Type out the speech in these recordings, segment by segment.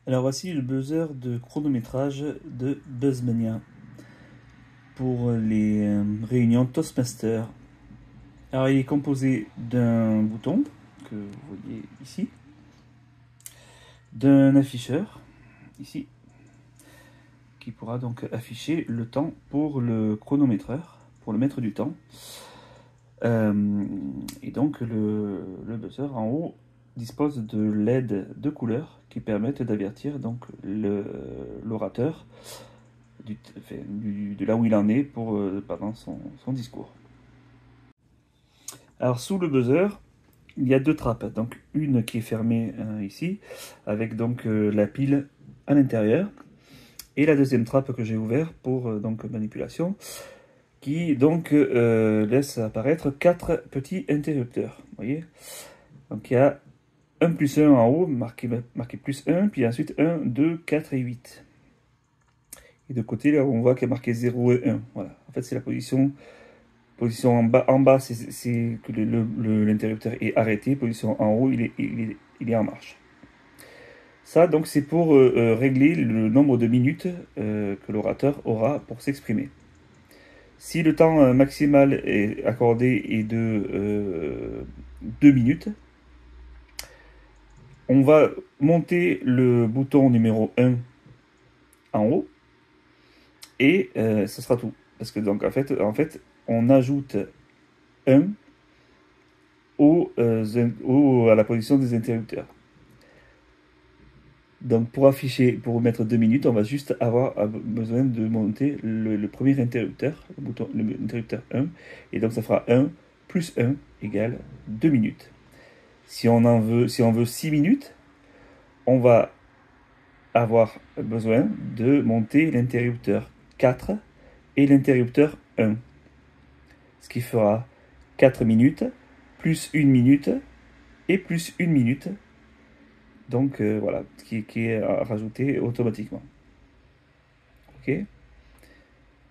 Alors voici le buzzer de chronométrage de Buzzmania pour les réunions Toastmaster. Alors il est composé d'un bouton que vous voyez ici, d'un afficheur ici qui pourra donc afficher le temps pour le chronométreur, pour le maître du temps. Et donc le buzzer en haut dispose de LED de couleur qui permettent d'avertir donc l'orateur de là où il en est pendant son discours. Alors sous le buzzer, il y a deux trappes, donc une qui est fermée ici, avec donc la pile à l'intérieur, et la deuxième trappe que j'ai ouverte pour donc manipulation, qui donc laisse apparaître 4 petits interrupteurs. Vous voyez, donc il y a 1 plus 1 en haut, marqué plus 1, puis ensuite 1, 2, 4 et 8. Et de côté, là, on voit qu'il y a marqué 0 et 1. Voilà. En fait, c'est la position en bas. En bas, c'est que l'interrupteur est arrêté. Position en haut, il est en marche. Ça, donc, c'est pour régler le nombre de minutes que l'orateur aura pour s'exprimer. Si le temps maximal est accordé est de 2 minutes, on va monter le bouton numéro 1 en haut et ce sera tout. Parce que donc en fait on ajoute 1 à la position des interrupteurs. Donc pour mettre 2 minutes, on va juste avoir besoin de monter le premier interrupteur, l'interrupteur 1, et donc ça fera 1 plus 1 égale 2 minutes. Si on veut 6 minutes, on va avoir besoin de monter l'interrupteur 4 et l'interrupteur 1. Ce qui fera 4 minutes, plus 1 minute et plus 1 minute. Donc voilà, qui est rajouté automatiquement. Ok.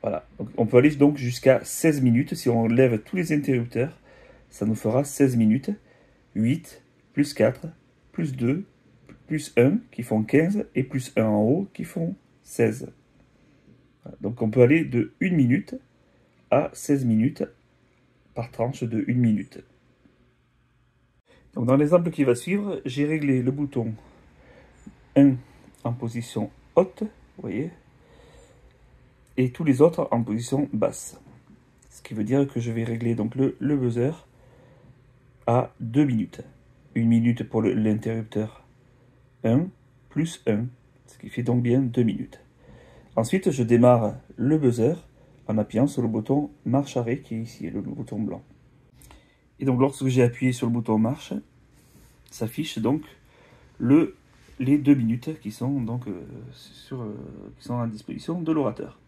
Voilà. Donc, on peut aller donc jusqu'à 16 minutes. Si on lève tous les interrupteurs, ça nous fera 16 minutes. 8, plus 4, plus 2, plus 1 qui font 15 et plus 1 en haut qui font 16. Voilà. Donc on peut aller de 1 minute à 16 minutes par tranche de 1 minute. Donc dans l'exemple qui va suivre, j'ai réglé le bouton 1 en position haute, vous voyez, et tous les autres en position basse. Ce qui veut dire que je vais régler donc le buzzer à 2 minutes. 1 minute pour l'interrupteur 1 plus 1, ce qui fait donc bien 2 minutes. Ensuite, je démarre le buzzer en appuyant sur le bouton marche arrêt qui est ici, le bouton blanc. Et donc lorsque j'ai appuyé sur le bouton marche, s'affiche donc les 2 minutes qui sont donc qui sont à disposition de l'orateur.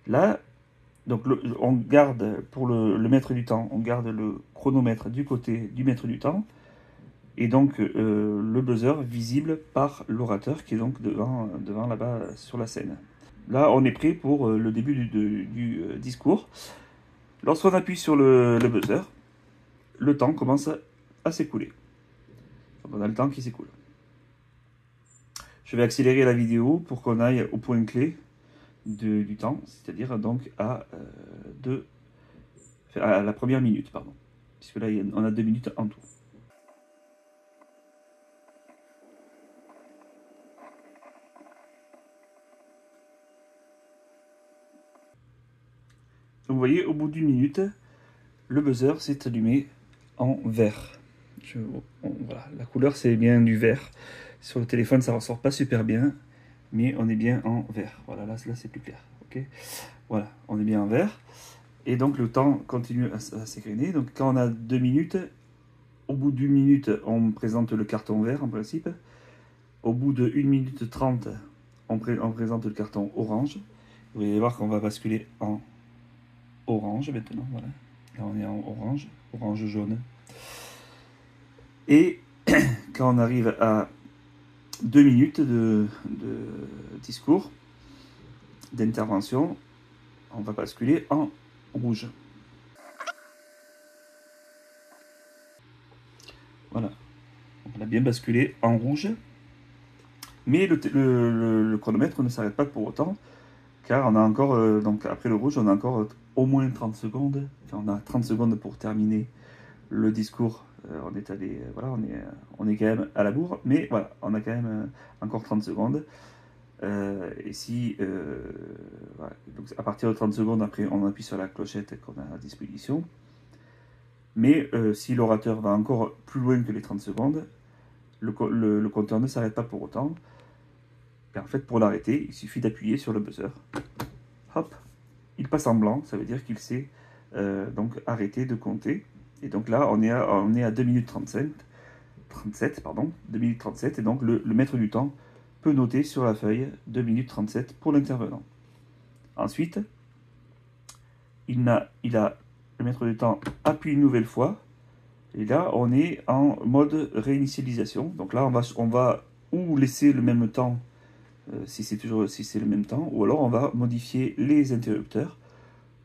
Là, donc on garde pour le maître du temps, on garde le chronomètre du côté du maître du temps, et donc le buzzer visible par l'orateur qui est donc devant là-bas sur la scène. Là, on est prêt pour le début du discours. Lorsqu'on appuie sur le buzzer, le temps commence à s'écouler. On a le temps qui s'écoule. Je vais accélérer la vidéo pour qu'on aille au point clé du temps, c'est-à-dire donc à la première minute, pardon. Puisque là, on a 2 minutes en tout. Donc vous voyez, au bout d'une minute, le buzzer s'est allumé en vert. Voilà, la couleur c'est bien du vert. Sur le téléphone ça ressort pas super bien, mais on est bien en vert. Voilà, là c'est plus clair. Ok, voilà, on est bien en vert. Et donc le temps continue à s'égrainer. Donc quand on a 2 minutes, au bout d'une minute, on présente le carton vert en principe. Au bout de 1 minute 30, on présente le carton orange. Vous allez voir qu'on va basculer en orange maintenant. Voilà. Là on est en orange, orange jaune. Et quand on arrive à 2 minutes de discours, d'intervention, on va basculer en rouge. Voilà. On a bien basculé en rouge. Mais le chronomètre ne s'arrête pas pour autant, car on a encore, donc après le rouge, on a encore au moins 30 secondes. Enfin, on a 30 secondes pour terminer le discours. On est allé, voilà, on est quand même à la bourre, mais voilà, on a quand même encore 30 secondes. Et si, voilà, donc à partir de 30 secondes, après, on appuie sur la clochette qu'on a à disposition. Mais si l'orateur va encore plus loin que les 30 secondes, le compteur ne s'arrête pas pour autant. Et en fait, pour l'arrêter, il suffit d'appuyer sur le buzzer. Hop, il passe en blanc, ça veut dire qu'il s'est donc arrêté de compter. Et donc là, on est à 2 minutes 37, pardon, 2 minutes 37, et donc le maître du temps peut noter sur la feuille 2 minutes 37 pour l'intervenant. Ensuite, le maître du temps appuie une nouvelle fois, et là, on est en mode réinitialisation. Donc là, on va ou laisser le même temps, si c'est le même temps, ou alors on va modifier les interrupteurs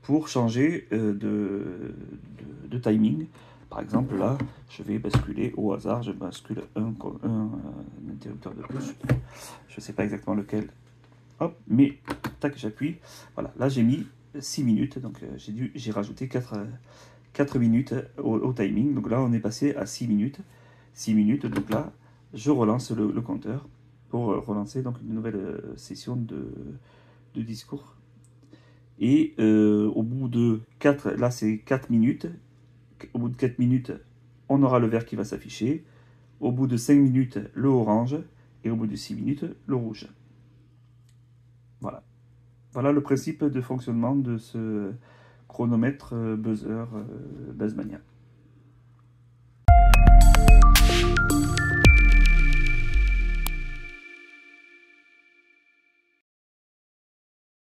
pour changer de timing. Par exemple, là, je vais basculer au hasard, je bascule un interrupteur de plus. Je ne sais pas exactement lequel. Hop, mais tac, j'appuie. Voilà, là j'ai mis 6 minutes, donc j'ai rajouté 4 minutes au timing. Donc là, on est passé à 6 minutes. 6 minutes, donc là, je relance le compteur pour relancer donc une nouvelle session de discours. Et au bout de 4, là c'est 4 minutes. Au bout de 4 minutes, on aura le vert qui va s'afficher. Au bout de 5 minutes, le orange. Et au bout de 6 minutes, le rouge. Voilà. Voilà le principe de fonctionnement de ce chronomètre buzzer Buzzmania.